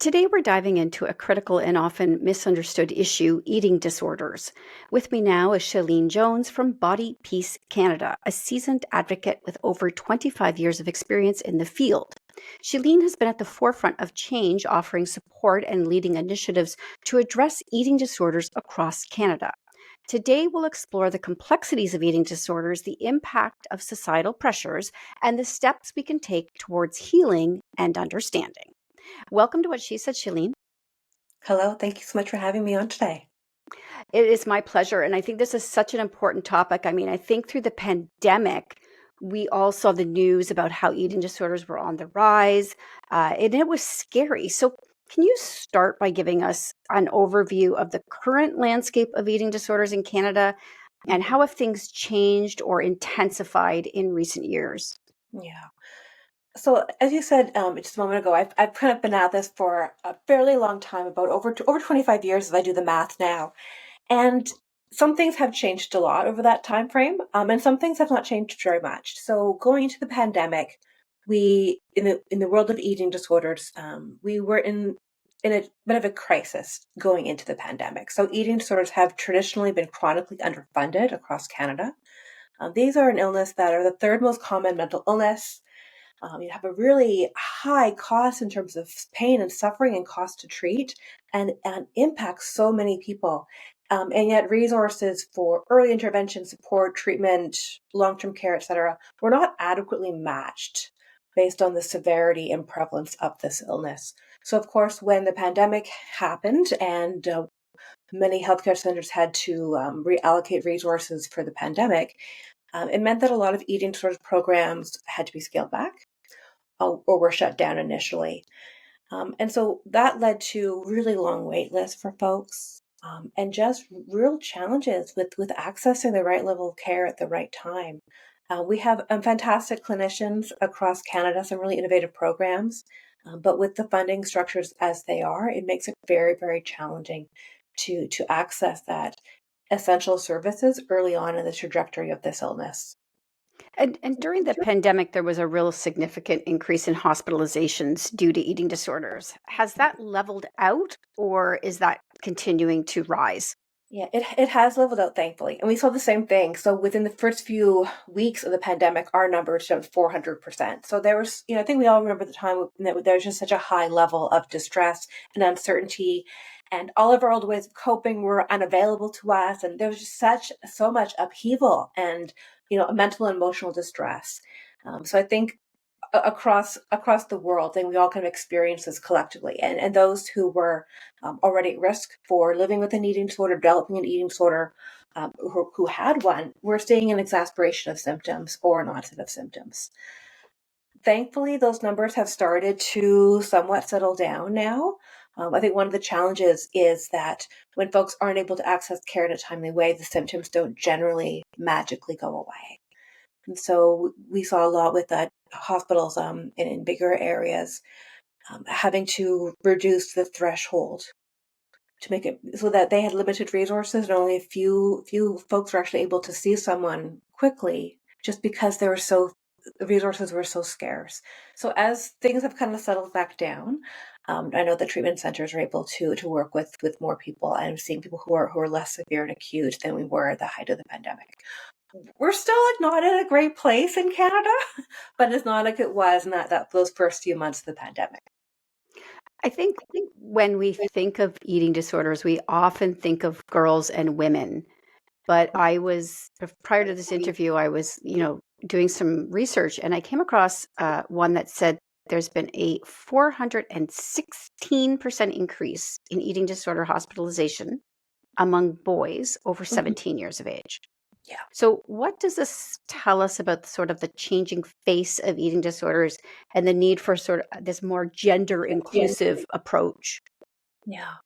Today, we're diving into a critical and often misunderstood issue, eating disorders. With me now is Shaleen Jones from Body Peace Canada, a seasoned advocate with over 25 years of experience in the field. Shaleen has been at the forefront of change, offering support and leading initiatives to address eating disorders across Canada. Today, we'll explore the complexities of eating disorders, the impact of societal pressures, and the steps we can take towards healing and understanding. Welcome to What She Said, Shaleen. Hello, thank you so much for having me on today. It is my pleasure. And I think this is such an important topic. I mean, I think through the pandemic, we all saw the news about how eating disorders were on the rise, and it was scary. So, can you start by giving us an overview of the current landscape of eating disorders in Canada and how have things changed or intensified in recent years? Yeah. So as you said just a moment ago, I've kind of been at this for a fairly long time, about over 25 years if I do the math now. And some things have changed a lot over that time frame, and some things have not changed very much. So going into the pandemic, we in the world of eating disorders, we were in a bit of a crisis going into the pandemic. So eating disorders have traditionally been chronically underfunded across Canada. These are an illness that are the third most common mental illness. You have a really high cost in terms of pain and suffering and cost to treat, and impacts so many people. And yet resources for early intervention, support, treatment, long-term care, etc., were not adequately matched based on the severity and prevalence of this illness. So of course, when the pandemic happened and many healthcare centers had to reallocate resources for the pandemic, it meant that a lot of eating disorder programs had to be scaled back or were shut down initially. And so that led to really long wait lists for folks, and just real challenges with accessing the right level of care at the right time. We have fantastic clinicians across Canada, some really innovative programs, but with the funding structures as they are, it makes it very, very challenging to access that essential services early on in the trajectory of this illness. And during the pandemic, there was a real significant increase in hospitalizations due to eating disorders. Has that leveled out or is that continuing to rise? Yeah, it has leveled out, thankfully. And we saw the same thing. So within the first few weeks of the pandemic, our numbers jumped 400%. So there was, I think we all remember the time that there was just such a high level of distress and uncertainty, and all of our old ways of coping were unavailable to us. And there was just so much upheaval and, mental and emotional distress. So I think across the world, and we all kind of experience this collectively. And those who were already at risk for living with an eating disorder, developing an eating disorder, who had one, were seeing an exacerbation of symptoms or an onset of symptoms. Thankfully, those numbers have started to somewhat settle down now. I think one of the challenges is that when folks aren't able to access care in a timely way, the symptoms don't generally magically go away. And so we saw a lot with hospitals in bigger areas having to reduce the threshold to make it so that they had limited resources and only a few folks were actually able to see someone quickly, just because the resources were so scarce. So as things have kind of settled back down, I know the treatment centers are able to work with more people, and I'm seeing people who are less severe and acute than we were at the height of the pandemic. We're still like not in a great place in Canada, but it's not like it was in that those first few months of the pandemic. I think when we think of eating disorders, we often think of girls and women. But prior to this interview, I was, doing some research and I came across one that said there's been a 416% increase in eating disorder hospitalization among boys over Mhm. 17 years of age. Yeah. So, what does this tell us about sort of the changing face of eating disorders and the need for sort of this more gender Yeah. inclusive approach? Yeah.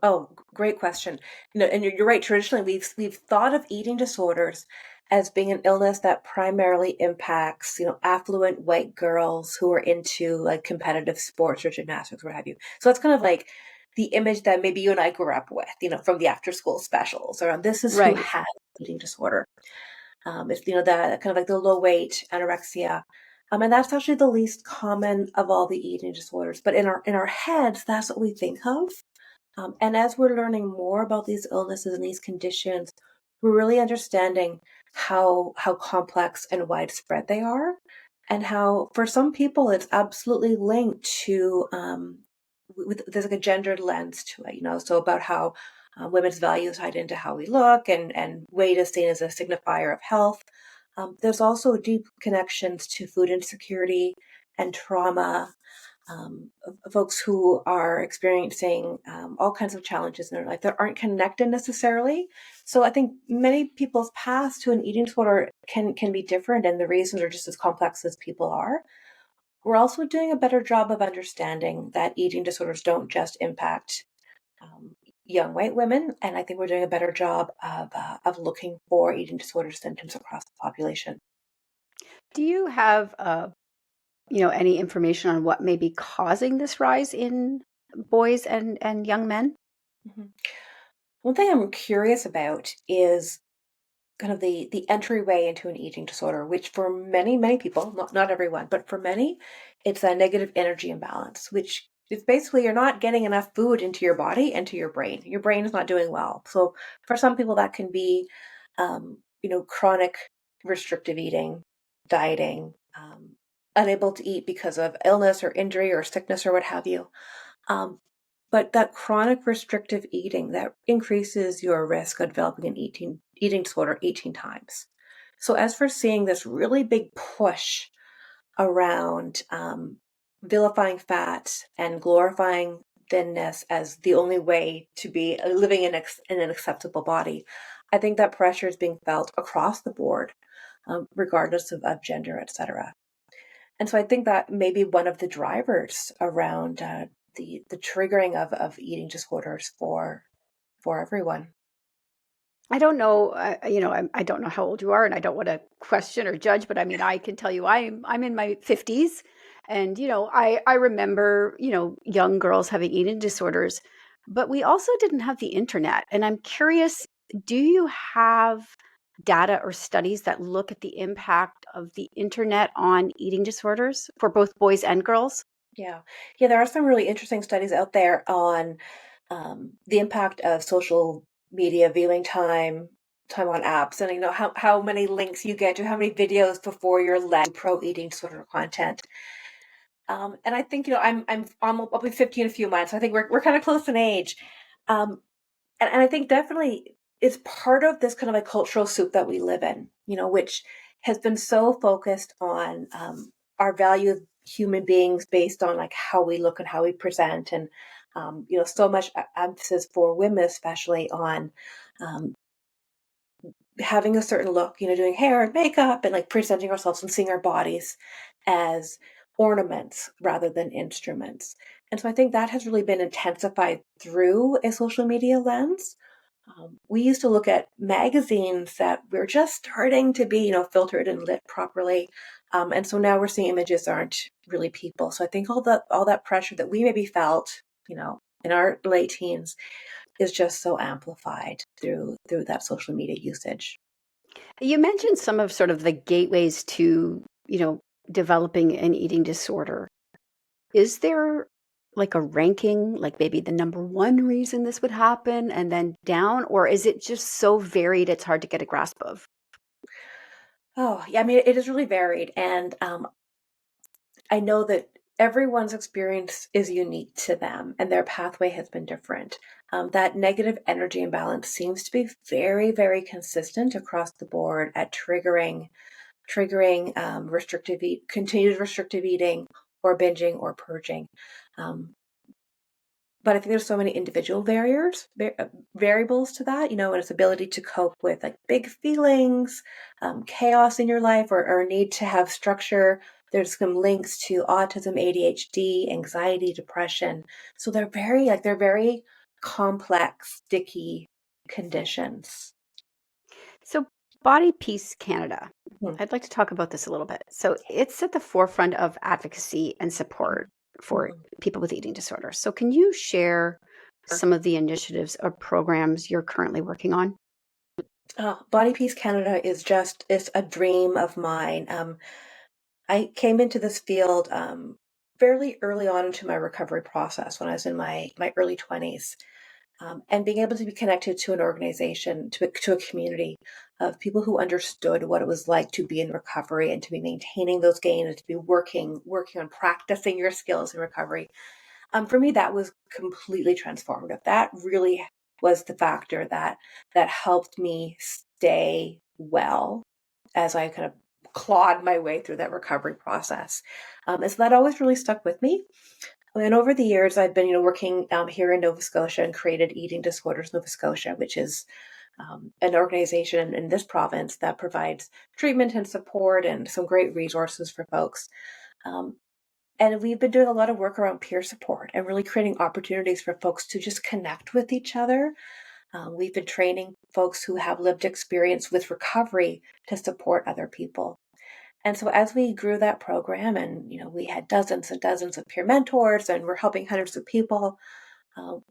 Oh, great question. And you're right. Traditionally, we've thought of eating disorders as being an illness that primarily impacts, affluent white girls who are into like competitive sports or gymnastics, what have you. So it's kind of like the image that maybe you and I grew up with, from the after school specials, or this is who Right. has eating disorder. It's the kind of like the low weight anorexia. And that's actually the least common of all the eating disorders. But in our heads, that's what we think of. And as we're learning more about these illnesses and these conditions, we're really understanding how complex and widespread they are, and how for some people it's absolutely linked to there's like a gendered lens to it, so about how women's values tied into how we look, and weight is seen as a signifier of health. There's also deep connections to food insecurity and trauma, folks who are experiencing all kinds of challenges in their life that aren't connected necessarily. So I think many people's paths to an eating disorder can be different, and the reasons are just as complex as people are. We're also doing a better job of understanding that eating disorders don't just impact um, young white women, and I think we're doing a better job of looking for eating disorder symptoms across the population. Do you have any information on what may be causing this rise in boys and young men? Mhm. One thing I'm curious about is kind of the entryway into an eating disorder, which for many people, not everyone, but for many, it's a negative energy imbalance, which is basically you're not getting enough food into your body and to your brain. Your brain is not doing well. So for some people, that can be, chronic restrictive eating, dieting, unable to eat because of illness or injury or sickness or what have you. Um, but that chronic restrictive eating, that increases your risk of developing an eating disorder 18 times. So as for seeing this really big push around vilifying fat and glorifying thinness as the only way to be living in an acceptable body, I think that pressure is being felt across the board, regardless of gender, etc. And so I think that may be one of the drivers around the triggering of eating disorders for everyone. I don't know, I don't know how old you are, and I don't want to question or judge, but I mean, I can tell you, I'm in my 50s, and I remember young girls having eating disorders, but we also didn't have the internet, and I'm curious, do you have data or studies that look at the impact of the internet on eating disorders for both boys and girls? Yeah, yeah, there are some really interesting studies out there on the impact of social media viewing time on apps, and how many links you get to how many videos before you're led to pro eating disorder content. And I think I'll be 50 in a few months. I think we're kind of close in age. Um, and I think definitely it's part of this kind of a cultural soup that we live in, which has been so focused on our value of human beings based on like how we look and how we present, and so much emphasis for women, especially on um, having a certain look, doing hair and makeup and like presenting ourselves and seeing our bodies as ornaments rather than instruments. And so I think that has really been intensified through a social media lens. We used to look at magazines that were just starting to be, filtered and lit properly. And so now we're seeing images aren't really people. So I think all that pressure that we maybe felt, in our late teens is just so amplified through that social media usage. You mentioned some of sort of the gateways to, developing an eating disorder. Is there like a ranking, like maybe the number one reason this would happen and then down, or is it just so varied it's hard to get a grasp of? Oh, yeah, I mean, it is really varied, and I know that everyone's experience is unique to them, and their pathway has been different. That negative energy imbalance seems to be very, very consistent across the board at triggering continued restrictive eating, or binging, or purging. Um, but I think there's so many individual variables to that, and its ability to cope with like big feelings, chaos in your life, or need to have structure. There's some links to autism, ADHD, anxiety, depression. So they're very complex, sticky conditions. So, Body Peace Canada, Mhm, I'd like to talk about this a little bit. So, it's at the forefront of advocacy and mhm, support for mhm. people with eating disorders. So, can you share some of the initiatives or programs you're currently working on? Body Peace Canada is a dream of mine. I came into this field fairly early on into my recovery process when I was in my early 20s. And being able to be connected to an organization, to a community of people who understood what it was like to be in recovery and to be maintaining those gains and to be working on practicing your skills in recovery. For me, that was completely transformative. That really was the factor that helped me stay well as I kind of clawed my way through that recovery process. And so that always really stuck with me. And over the years, I've been, working here in Nova Scotia and created Eating Disorders Nova Scotia, which is an organization in this province that provides treatment and support and some great resources for folks. Um, and we've been doing a lot of work around peer support and really creating opportunities for folks to just connect with each other. We've been training folks who have lived experience with recovery to support other people. And so as we grew that program and, we had dozens and dozens of peer mentors and we're helping hundreds of people,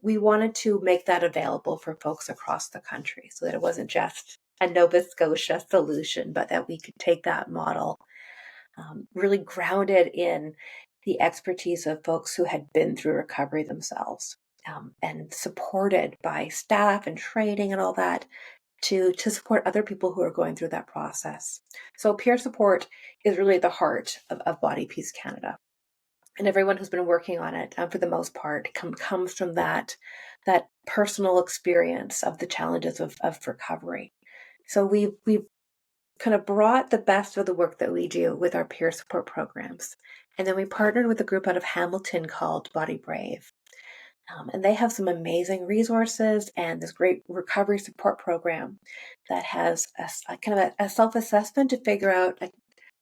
we wanted to make that available for folks across the country so that it wasn't just a Nova Scotia solution, but that we could take that model really grounded in the expertise of folks who had been through recovery themselves, and supported by staff and training and all that to support other people who are going through that process. So peer support is really the heart of Body Peace Canada. And everyone who's been working on it, for the most part, comes from that personal experience of the challenges of recovery. So we've kind of brought the best of the work that we do with our peer support programs. And then we partnered with a group out of Hamilton called Body Brave. And they have some amazing resources and this great recovery support program that has a kind of a self-assessment to figure out, like,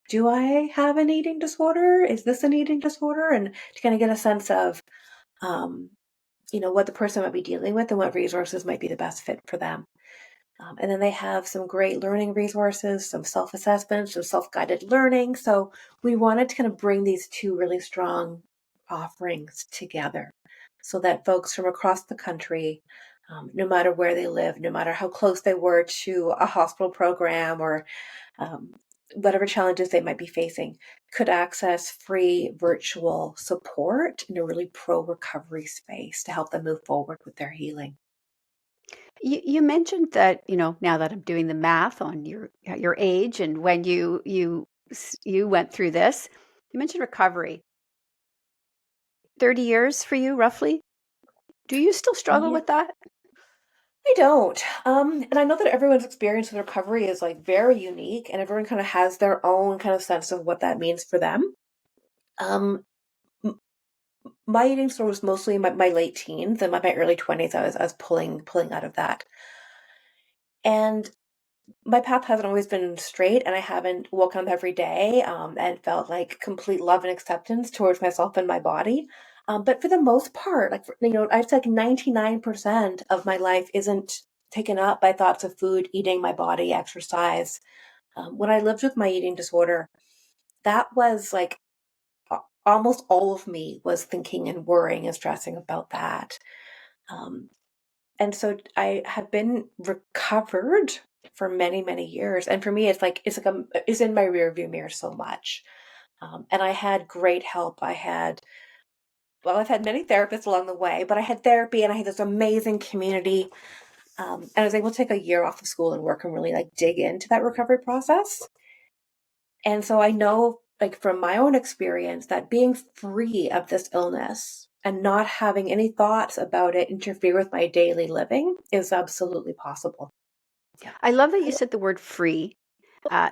do I have an eating disorder? Is this an eating disorder? And to kind of get a sense of, um, what the person might be dealing with and what resources might be the best fit for them. And then they have some great learning resources, some self-assessments, some self-guided learning. So we wanted to kind of bring these two really strong offerings together so that folks from across the country, no matter where they live, no matter how close they were to a hospital program or um, whatever challenges they might be facing, could access free virtual support in a really pro-recovery space to help them move forward with their healing. You mentioned that, now that I'm doing the math on your age and when you went through this, you mentioned recovery. 30 years for you, roughly? Do you still struggle Yeah. with that? I don't. And I know that everyone's experience with recovery is like very unique and everyone kind of has their own kind of sense of what that means for them. Um, m- my eating disorder was mostly in my late teens and my early 20s. I was pulling out of that. And my path hasn't always been straight and I haven't woken up every day and felt like complete love and acceptance towards myself and my body. But for the most part, like, I'd say like 99% of my life isn't taken up by thoughts of food, eating, my body, exercise. When I lived with my eating disorder, that was like almost all of me was thinking and worrying and stressing about that. Um, and so I have been recovered for many, many years. And for me, it's in my rear view mirror so much. And I had great help. I've had many therapists along the way, but I had therapy and I had this amazing community. And I was able to take a year off of school and work and really like dig into that recovery process. And so I know, like, from my own experience, that being free of this illness and not having any thoughts about it interfere with my daily living is absolutely possible. Yeah. I love that you said the word free.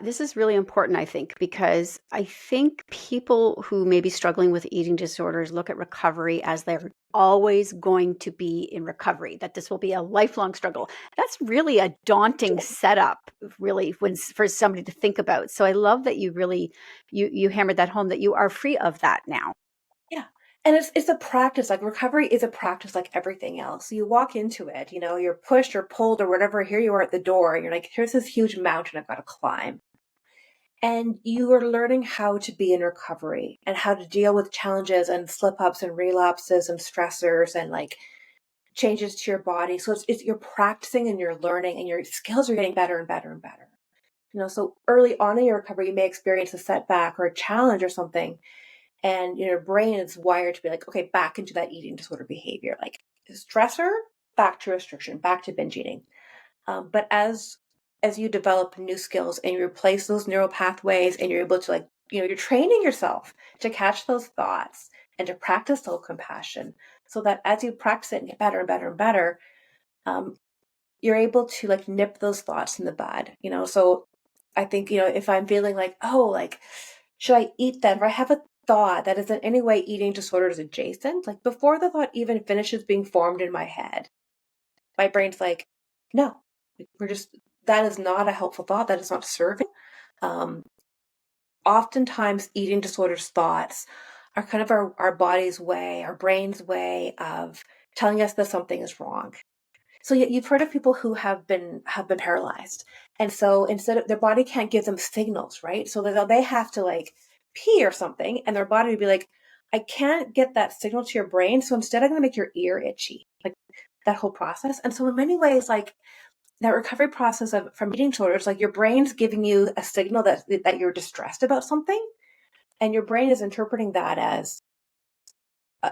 This is really important, I think, because I think people who may be struggling with eating disorders look at recovery as they're always going to be in recovery, that this will be a lifelong struggle. That's really a daunting setup, really, for somebody to think about. So I love that you really you hammered that home that you are free of that now. Yeah. And it's a practice. Like, recovery is a practice like everything else. You walk into it, you're pushed or pulled or whatever. Here you are at the door, and you're like, here's this huge mountain I've got to climb. And you are learning how to be in recovery and how to deal with challenges and slip ups and relapses and stressors and like changes to your body. So you're practicing and you're learning and your skills are getting better and better and better. So early on in your recovery, you may experience a setback or a challenge or something, and your brain is wired to be like, okay, back into that eating disorder behavior, like stressor, back to restriction, back to binge eating. But as you develop new skills and you replace those neural pathways, and you're able to, like, you're training yourself to catch those thoughts and to practice self-compassion, so that as you practice it and get better and better and better, um, you're able to, like, nip those thoughts in the bud. So I think, if I'm feeling like, oh, like, should I eat that? If I have a thought that is in any way eating disorders adjacent, like, before the thought even finishes being formed in my head, my brain's like, no, that is not a helpful thought. That is not serving. Um, Oftentimes, eating disorders thoughts are kind of our body's way, our brain's way of telling us that something is wrong. So you've heard of people who have been paralyzed, and so instead of their body can't give them signals, right? So they have to, like, pee or something, and their body would be like, I can't get that signal to your brain, so instead I'm going to make your ear itchy, like that whole process. And so in many ways, like, that recovery process from eating disorders, like, your brain's giving you a signal that you're distressed about something, and your brain is interpreting that as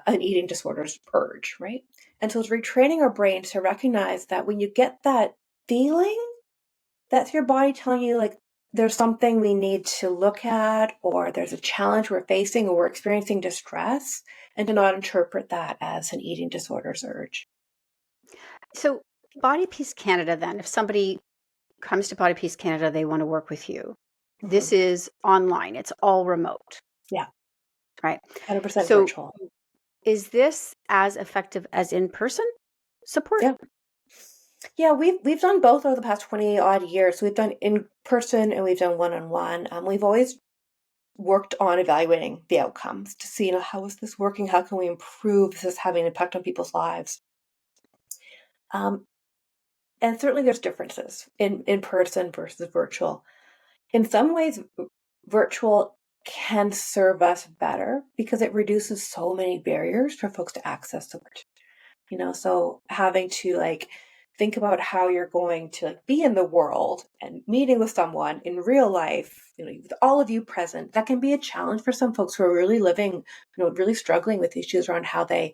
an eating disorder's urge, right? And so it's retraining our brain to recognize that when you get that feeling, that's your body telling you, like, there's something we need to look at, or there's a challenge we're facing, or we're experiencing distress, and to not interpret that as an eating disorder's urge. So, Body Peace Canada, then, if somebody comes to Body Peace Canada, they want to work with you. This Mhm. is online, it's all remote, Yeah, right? 100% So, virtual. is this as effective as in person support? Yeah. Yeah, we've done both over the past 20 odd years. We've done in person and we've done one-on-one. We've always worked on evaluating the outcomes to see, how is this working? How can we improve? This is having an impact on people's lives. Um, and certainly there's differences in person versus virtual. In some ways, virtual can serve us better because it reduces so many barriers for folks to access support. So having to, like, think about how you're going to, like, be in the world and meeting with someone in real life, with all of you present, that can be a challenge for some folks who are really living, really struggling with issues around how they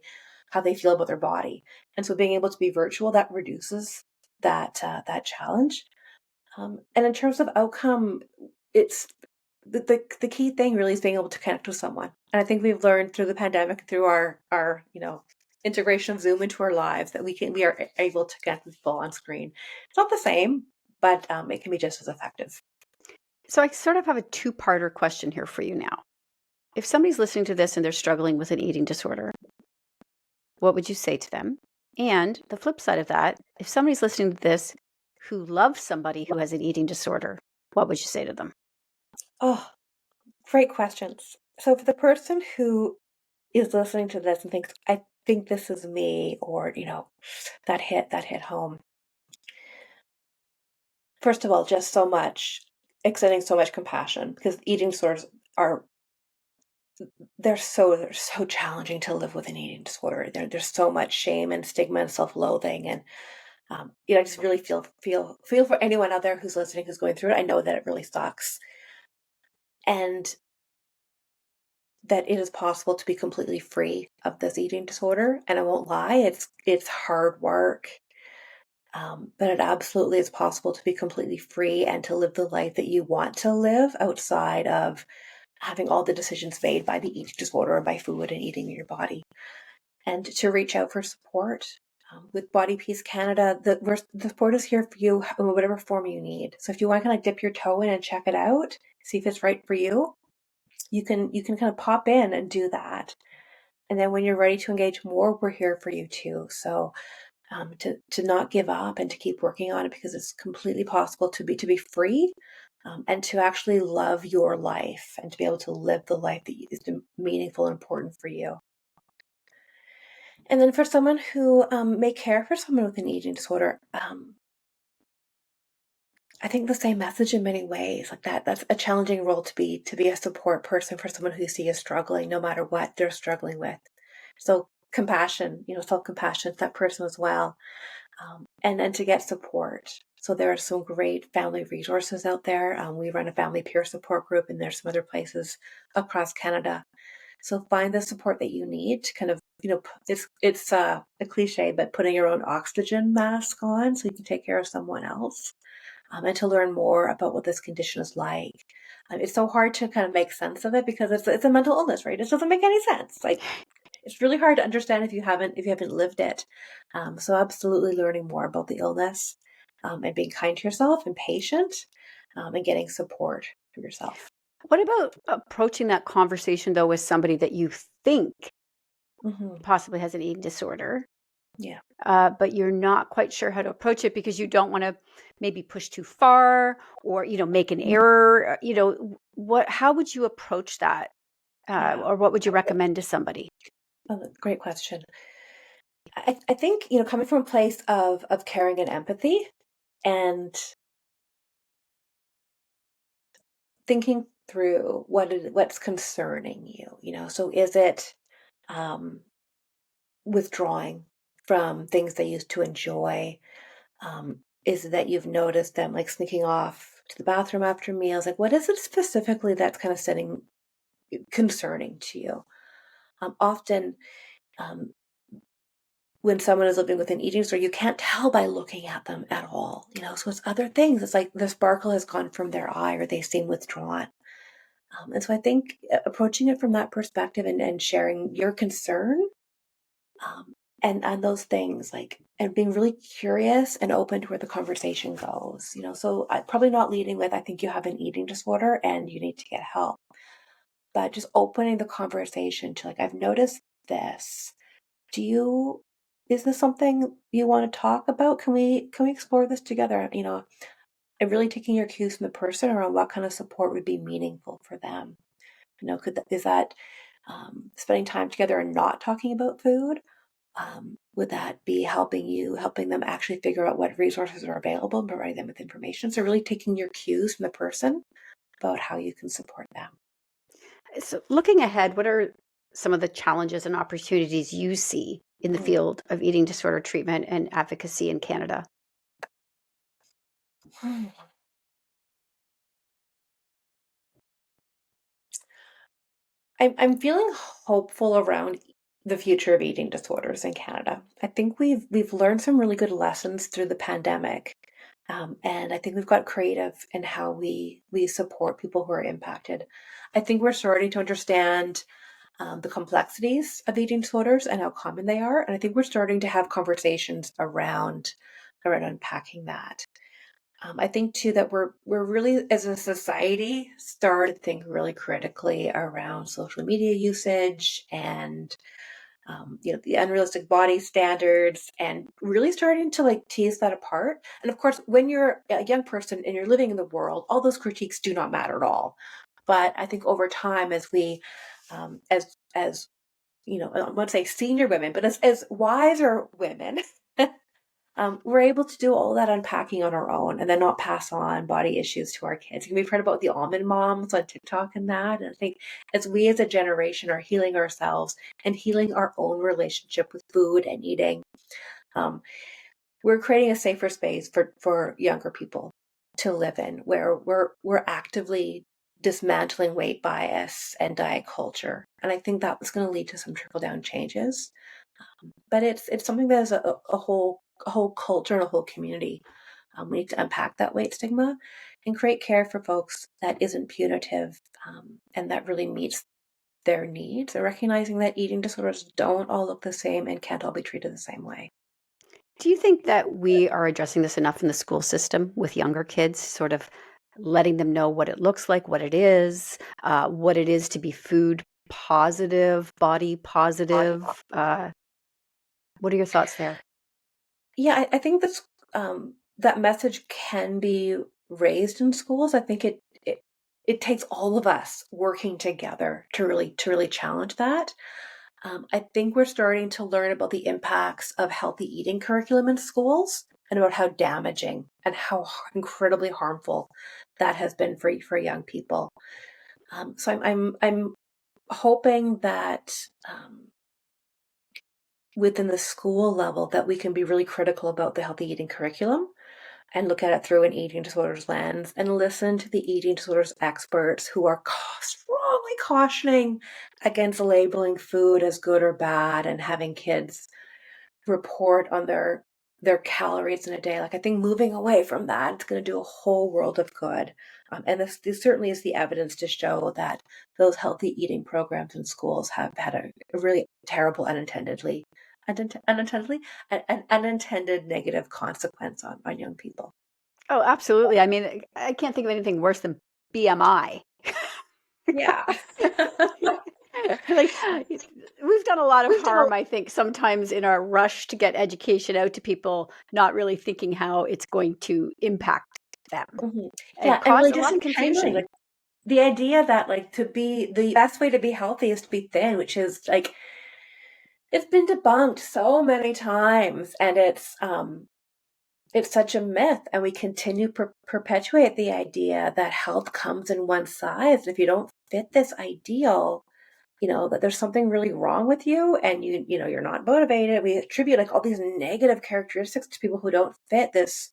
feel about their body. And so being able to be virtual, that reduces that challenge. And in terms of outcome, it's the key thing really is being able to connect with someone. And I think we've learned through the pandemic, through our integration of Zoom into our lives, that we are able to connect with people on screen. It's not the same, but it can be just as effective. So, I sort of have a two-parter question here for you now. If somebody's listening to this and they're struggling with an eating disorder, what would you say to them? And the flip side of that, if somebody's listening to this who loves somebody who has an eating disorder, what would you say to them? Oh, great questions. So for the person who is listening to this and thinks, I think this is me, or that hit home. First of all, just so much extending so much compassion, because eating disorders are they're so challenging to live with an eating disorder. There's so much shame and stigma and self-loathing, and I just really feel for anyone out there who's listening who's going through it. I know that it really sucks, and that it is possible to be completely free of this eating disorder. And I won't lie, it's hard work, but it absolutely is possible to be completely free and to live the life that you want to live outside of having all the decisions made by the eating disorder or by food and eating your body. And to reach out for support. With Body Peace Canada, the support is here for you in whatever form you need. So if you want to kind of dip your toe in and check it out, see if it's right for you, you can kind of pop in and do that. And then when you're ready to engage more, we're here for you too. So to not give up and to keep working on it, because it's completely possible to be free, and to actually love your life and to be able to live the life that is meaningful and important for you. And then for someone who may care for someone with an eating disorder, I think the same message in many ways. Like that's a challenging role to be a support person for someone who you see is struggling, no matter what they're struggling with. So compassion, self-compassion to that person as well, and then to get support. So there are some great family resources out there. We run a family peer support group, and there's some other places across Canada. So find the support that you need to kind of, it's a cliche, but putting your own oxygen mask on so you can take care of someone else, and to learn more about what this condition is like. It's so hard to kind of make sense of it because it's a mental illness, right? It doesn't make any sense. Like it's really hard to understand if you haven't lived it. So absolutely learning more about the illness, and being kind to yourself and patient, and getting support for yourself. What about approaching that conversation though with somebody that you think Hmm. possibly has an eating disorder, Yeah. but you're not quite sure how to approach it because you don't want to maybe push too far or make an Mhm. error? How would you approach that, Yeah. or what would you recommend to somebody? Great question. I think, coming from a place of caring and empathy and thinking through what's concerning you, so is it um, withdrawing from things they used to enjoy? Is it that you've noticed them like sneaking off to the bathroom after meals? Like, what is it specifically that's kind of sitting concerning to you? Often, um, when someone is living with an eating disorder, you can't tell by looking at them at all. So it's other things. It's like the sparkle has gone from their eye, or they seem withdrawn. And so I think approaching it from that perspective, and sharing your concern, um, and those things, like, and being really curious and open to where the conversation goes. So I probably not leading with, I think you have an eating disorder and you need to get help, but just opening the conversation to, like, I've noticed this. Do you Is this something you want to talk about? Can we explore this together? And really taking your cues from the person around what kind of support would be meaningful for them. Is that spending time together and not talking about food? Would that be helping them actually figure out what resources are available and providing them with information? So really taking your cues from the person about how you can support them. So, looking ahead, what are some of the challenges and opportunities you see in the field of eating disorder treatment and advocacy in Canada? Mm. I'm feeling hopeful around the future of eating disorders in Canada. I think we've learned some really good lessons through the pandemic, and I think we've got creative in how we support people who are impacted. I think we're starting to understand the complexities of eating disorders and how common they are, and I think we're starting to have conversations around unpacking that. I think too that we're really, as a society, started to think really critically around social media usage, and the unrealistic body standards, and really starting to like tease that apart. And of course, when you're a young person and you're living in the world, all those critiques do not matter at all. But I think over time, as we as I want to say senior women, but as wiser women, we're able to do all that unpacking on our own and then not pass on body issues to our kids. And we've heard about the almond moms on TikTok and that. And I think as we as a generation are healing ourselves and healing our own relationship with food and eating, um, we're creating a safer space for younger people to live in, where we're actively dismantling weight bias and diet culture. And I think that was going to lead to some trickle down changes. But it's something that is a whole culture and a whole community. We need to unpack that weight stigma and create care for folks that isn't punitive, and that really meets their needs. And recognizing that eating disorders don't all look the same and can't all be treated the same way. Do you think that we are addressing this enough in the school system with younger kids, sort of letting them know what it looks like, what it is to be food positive, body positive? What are your thoughts there? Yeah, I think that's that message can be raised in schools. I think it takes all of us working together to really challenge that. I think we're starting to learn about the impacts of healthy eating curriculum in schools and about how damaging and how incredibly harmful that has been for young people. So I'm hoping that within the school level that we can be really critical about the healthy eating curriculum, and look at it through an eating disorders lens and listen to the eating disorders experts who are strongly cautioning against labeling food as good or bad and having kids report on their calories in a day. Like, I think moving away from that, it's going to do a whole world of good. And this certainly is the evidence to show that those healthy eating programs in schools have had a really terrible unintended negative consequence on young people. Oh, absolutely. I mean, I can't think of anything worse than BMI. Yeah. Like, we've done a lot of We've done a harm, I think, sometimes in our rush to get education out to people, not really thinking how it's going to impact them Mhm. and Yeah, and cause really a lot of disentangle, confusion. like, the idea that, like, to be the best way to be healthy is to be thin, which is, like, it's been debunked so many times, and it's such a myth, and we continue perpetuate the idea that health comes in one size. If you don't fit this ideal, that there's something really wrong with you, and you're not motivated. We attribute like all these negative characteristics to people who don't fit this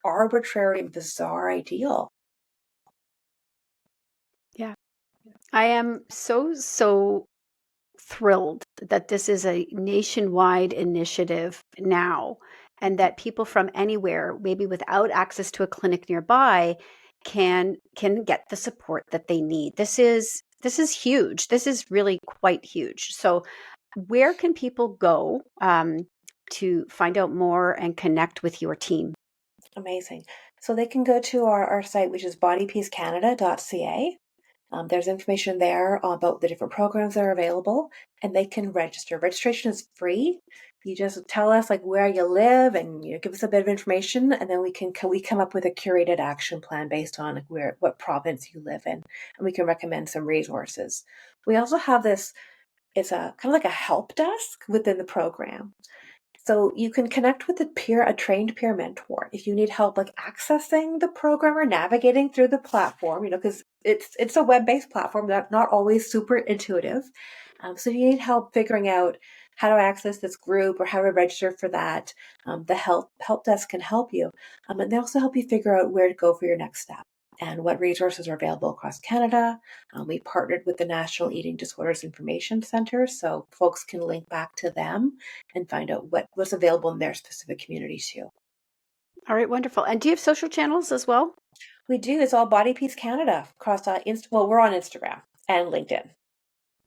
arbitrary, bizarre ideal. Yeah. I am so thrilled that this is a nationwide initiative now and that people from anywhere, maybe without access to a clinic nearby, can get the support that they need. This is huge. This is really quite huge. So where can people go to find out more and connect with your team? Amazing. So they can go to our site, which is bodypeacecanada.ca. There's information there about the different programs that are available, and they can register. Registration is free. You just tell us like where you live, and give us a bit of information, and then we come up with a curated action plan based on like what province you live in, and we can recommend some resources. We also have this. It's a kind of like a help desk within the program. So you can connect with a trained peer mentor if you need help like accessing the program or navigating through the platform, because it's a web-based platform that's not always super intuitive. So if you need help figuring out how to access this group or how to register for that, the help desk can help you. And they also help you figure out where to go for your next step and what resources are available across Canada. We partnered with the National Eating Disorders Information Center, so folks can link back to them and find out what's available in their specific communities too. All right, wonderful. And do you have social channels as well? We do. It's all Body Peace Canada across well, we're on Instagram and LinkedIn.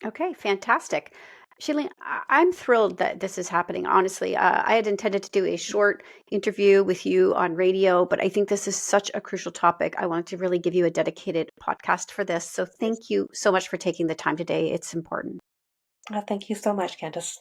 Okay, fantastic. Shaleen, I'm thrilled that this is happening. Honestly, I had intended to do a short interview with you on radio, but I think this is such a crucial topic. I wanted to really give you a dedicated podcast for this. So thank you so much for taking the time today. It's important. Thank you so much, Candace.